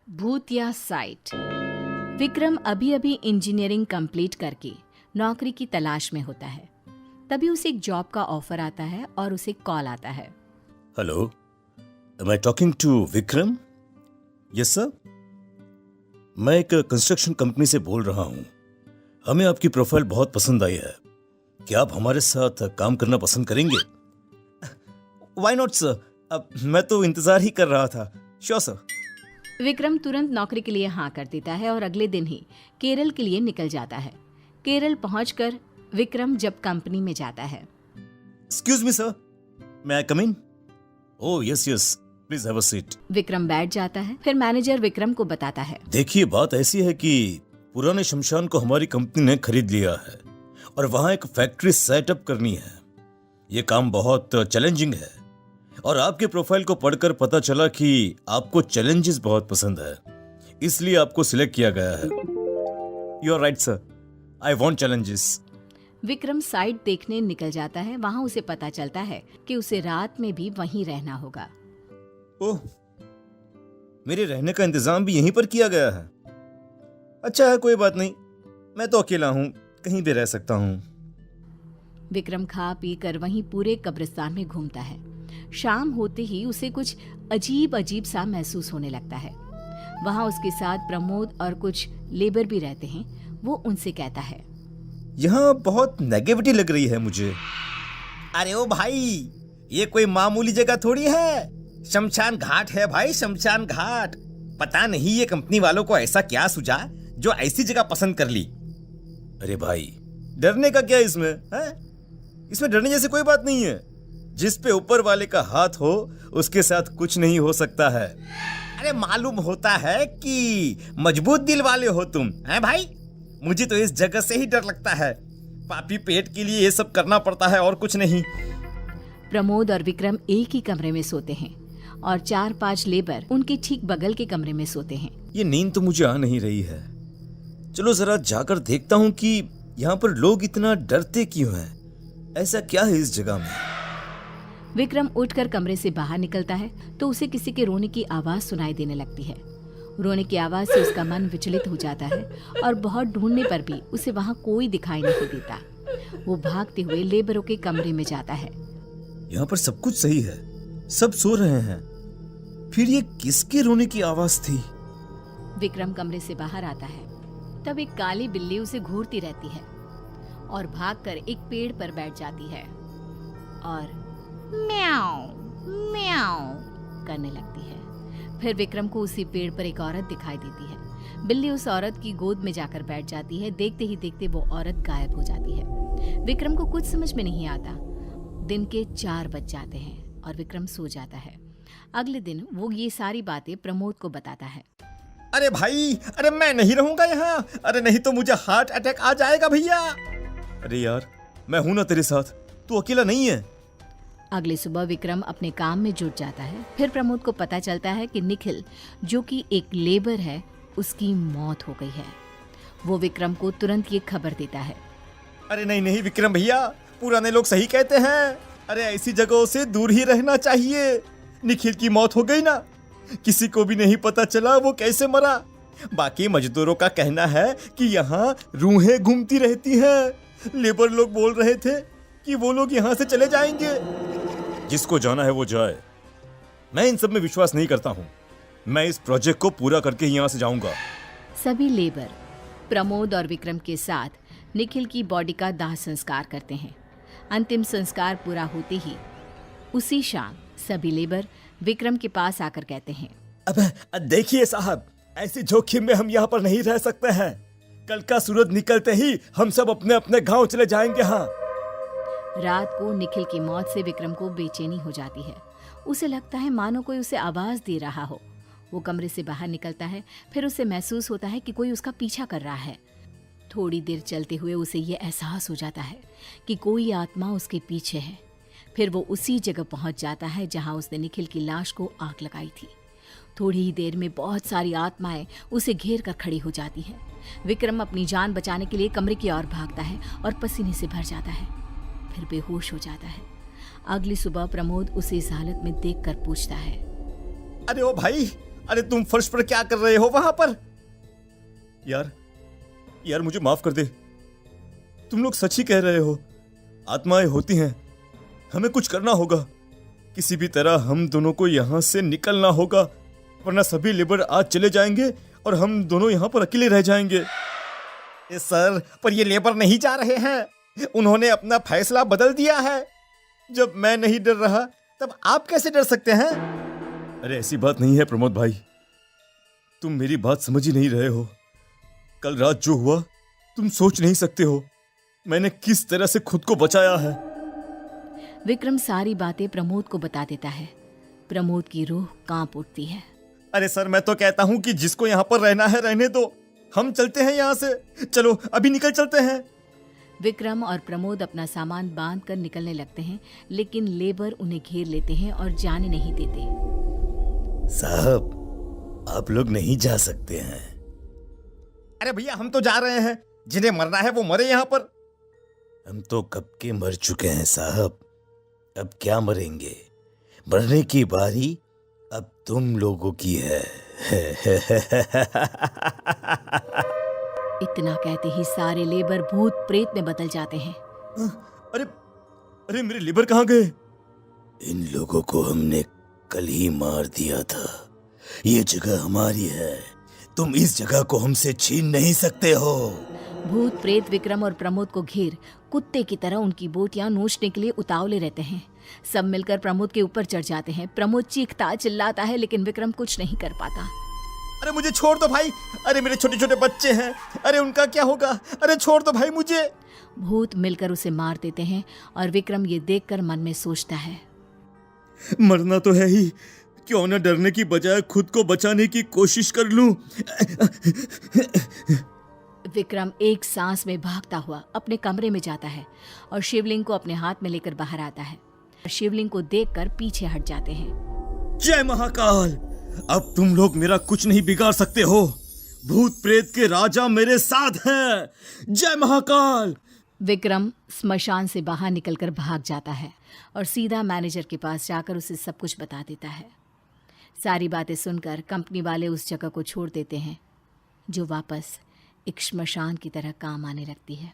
भूतिया साइट। विक्रम अभी अभी इंजीनियरिंग कंप्लीट करके नौकरी की तलाश में होता है। तभी उसे एक जॉब का ऑफर आता है और उसे कॉल आता है। Hello, am I talking to Vikram? Yes sir, मैं एक कंस्ट्रक्शन कंपनी से बोल रहा हूँ। हमें आपकी प्रोफाइल बहुत पसंद आई है। क्या आप हमारे साथ काम करना पसंद करेंगे? व्हाई नॉट सर, अब मैं तो इंतजार ही कर रहा था। Sure sir. विक्रम तुरंत नौकरी के लिए हाँ कर देता है और अगले दिन ही केरल के लिए निकल जाता है। केरल पहुंचकर विक्रम जब कंपनी में जाता है। Excuse me sir, may I come in? Oh yes yes, please have a seat. Vikram बैठ जाता है। फिर मैनेजर विक्रम को बताता है। देखिए, बात ऐसी है कि पुराने शमशान को हमारी कंपनी ने खरीद लिया है और वहां एक फैक्ट्री सेटअप करनी है। ये काम बहुत चैलेंजिंग है और आपके प्रोफाइल को पढ़कर पता चला कि आपको चैलेंजेस बहुत पसंद है, इसलिए आपको सिलेक्ट किया गया है। You are right sir, I want challenges. Vikram site देखने निकल जाता है। वहां उसे पता चलता है कि उसे रात में भी वहीं रहना होगा। ओह, मेरे रहने का इंतजाम भी यहीं पर किया गया है। अच्छा है, कोई बात नहीं, मैं तो अकेला हूँ, कहीं भी रह सकता हूँ। विक्रम खा पी कर वहीं पूरे कब्रिस्तान में घूमता है। शाम होते ही उसे कुछ अजीब अजीब सा महसूस होने लगता है। वहां उसके साथ प्रमोद और कुछ लेबर भी रहते हैं। वो उनसे कहता है, यहाँ बहुत नेगेटिविटी लग रही है मुझे। अरे ओ भाई, ये कोई मामूली जगह थोड़ी है, शमशान घाट है भाई, शमशान घाट। पता नहीं ये कंपनी वालों को ऐसा क्या सूझा जो ऐसी जगह पसंद कर ली। अरे भाई, डरने का क्या इसमें है? इसमें डरने जैसी कोई बात नहीं है। जिस पे ऊपर वाले का हाथ हो उसके साथ कुछ नहीं हो सकता है। अरे मालूम होता है कि मजबूत दिल वाले हो तुम, हैं भाई? मुझे तो इस जगह से ही डर लगता है। पापी पेट के लिए ये सब करना पड़ता है और कुछ नहीं। प्रमोद और विक्रम एक ही कमरे में सोते हैं और 4-5 लेबर उनके ठीक बगल के कमरे में सोते हैं। ये नींद तो मुझे आ नहीं रही है। चलो जरा जाकर देखता हूँ कि यहाँ पर लोग इतना डरते क्यों हैं। ऐसा क्या है इस जगह में? विक्रम उठकर कमरे से बाहर निकलता है तो उसे किसी के रोने की आवाज सुनाई देने लगती है। रोने की आवाज से उसका मन विचलित हो जाता है और बहुत ढूंढने पर भी उसे वहां कोई दिखाई नहीं देता। वो भागते हुए लेबरों के कमरे में जाता है। यहाँ पर सब कुछ सही है, सब सो रहे हैं, फिर ये किसके रोने की आवाज थी? विक्रम कमरे से बाहर आता है। तब एक काली बिल्ली उसे घूरती रहती है और भागकर एक पेड़ पर बैठ जाती है और म्याऊ म्याऊ करने लगती है। फिर विक्रम को उसी पेड़ पर एक औरत दिखाई देती है। बिल्ली उस औरत की गोद में जाकर बैठ जाती है। देखते ही देखते वो औरत गायब हो जाती है। विक्रम को कुछ समझ में नहीं आता। दिन के 4 बज जाते हैं और विक्रम सो जाता है। अगले दिन वो ये सारी बातें प्रमोद को बताता है। अरे भाई, अरे मैं नहीं रहूंगा यहाँ। अरे नहीं तो मुझे हार्ट अटैक आ जाएगा भैया। अरे यार, मैं हूं ना तेरे साथ, तू अकेला नहीं है। अगली सुबह विक्रम अपने काम में जुट जाता है। फिर प्रमोद को पता चलता है कि निखिल, जो कि एक लेबर है, उसकी मौत हो गई है। वो विक्रम को तुरंत ये खबर देता है। अरे नहीं नहीं विक्रम भैया, पुराने लोग सही कहते हैं। अरे ऐसी जगहों से दूर ही रहना चाहिए। निखिल की मौत हो गई ना, किसी को भी नहीं पता चला वो कैसे मरा। बाकी मजदूरों का कहना है कि यहाँ रूहें घूमती रहती हैं। लेबर लोग बोल रहे थे कि वो लोग यहाँ से चले जाएंगे। जिसको जाना है वो जाए, मैं इन सब में विश्वास नहीं करता हूँ। मैं इस प्रोजेक्ट को पूरा करके यहाँ से जाऊंगा। सभी लेबर प्रमोद और विक्रम के साथ निखिल की बॉडी का दाह संस्कार करते हैं। अंतिम संस्कार पूरा होते ही उसी शाम सभी लेबर विक्रम के पास आकर कहते हैं, अब देखिए साहब, ऐसी जोखिम में हम यहाँ पर नहीं रह सकते हैं। कल का सूरज निकलते ही हम सब अपने अपने गांव चले जाएंगे। हाँ। रात को निखिल की मौत से विक्रम को बेचैनी हो जाती है। उसे लगता है मानो कोई उसे आवाज दे रहा हो। वो कमरे से बाहर निकलता है। फिर उसे महसूस होता है कि कोई उसका पीछा कर रहा है। थोड़ी देर चलते हुए उसे ये एहसास हो जाता है कि कोई आत्मा उसके पीछे है। फिर वो उसी जगह पहुंच जाता है जहां उसने निखिल की लाश को आग लगाई थी। थोड़ी ही देर में बहुत सारी आत्माएं उसे घेर कर खड़ी हो जाती हैं। विक्रम अपनी जान बचाने के लिए कमरे की ओर भागता है और पसीने से भर जाता है। फिर बेहोश हो जाता है। अगली सुबह प्रमोद उसे इस हालत में देखकर पूछता है, अरे ओ भाई, अरे तुम फर्श पर क्या कर रहे हो वहां पर? यार मुझे माफ कर दे। तुम लोग सच ही कह रहे हो, आत्माएं होती हैं, हमें कुछ करना होगा। किसी भी तरह हम दोनों को यहां से निकलना होगा, वरना सभी लेबर आज चले जाएंगे और हम दोनों यहां पर अकेले रह जाएंगे। सर, पर ये लेबर नहीं जा रहे हैं, उन्होंने अपना फैसला बदल दिया है। जब मैं नहीं डर रहा तब आप कैसे डर सकते हैं? अरे ऐसी बात नहीं है प्रमोद भाई, तुम मेरी बात समझ ही नहीं रहे हो। कल रात जो हुआ तुम सोच नहीं सकते हो, मैंने किस तरह से खुद को बचाया है। विक्रम सारी बातें प्रमोद को बता देता है। प्रमोद की रूह कांप उठती है। अरे सर, मैं तो कहता हूं कि जिसको यहाँ पर रहना है रहने दो, हम चलते हैं यहाँ से। चलो अभी निकल चलते हैं। विक्रम और प्रमोद अपना सामान बांध कर निकलने लगते हैं, लेकिन लेबर उन्हें घेर लेते हैं और जाने नहीं देते। साहब, आप लोग नहीं जा सकते हैं। अरे भैया, हम तो जा रहे हैं, जिन्हें मरना है वो मरे यहाँ पर। हम तो कब के मर चुके हैं साहब, अब क्या मरेंगे? मरने की बारी अब तुम लोगों की है। इतना कहते ही सारे लेबर भूत प्रेत में बदल जाते हैं। अरे मेरे लेबर कहाँ गए? इन लोगों को हमने कल ही मार दिया था। ये जगह हमारी है, तुम इस जगह को हमसे छीन नहीं सकते हो। भूत प्रेत विक्रम और प्रमोद को घेर कुत्ते की तरह उनकी बोटियां नोचने के लिए उतावले रहते हैं। सब मिलकर प्रमोद के ऊपर चढ़ जाते हैं। प्रमोद चीखता चिल्लाता है, लेकिन विक्रम कुछ नहीं कर पाता। अरे मुझे छोड़ दो भाई, अरे मेरे छोटे छोटे बच्चे हैं, अरे उनका क्या होगा? अरे छोड़ दो भाई मुझे। भूत मिलकर उसे मार देते हैं और विक्रम ये देखकर मन में सोचता है, मरना तो है ही, क्यों न डरने की बजाय खुद को बचाने की कोशिश कर लूं। विक्रम एक सांस में भागता हुआ अपने कमरे में जाता है और शिवलिंग को अपने हाथ में लेकर बाहर आता है। शिवलिंग को देखकर पीछे हट जाते हैं। जय महाकाल, अब तुम लोग मेरा कुछ नहीं बिगाड़ सकते हो। भूत प्रेत के राजा मेरे साथ हैं। जय महाकाल। विक्रम स्मशान से बाहर निकलकर भाग जाता है और सीधा मैनेजर के पास जाकर उसे सब कुछ बता देता है। सारी बातें सुनकर कंपनी वाले उस जगह को छोड़ देते हैं, जो वापस एक श्मशान की तरह काम आने लगती है।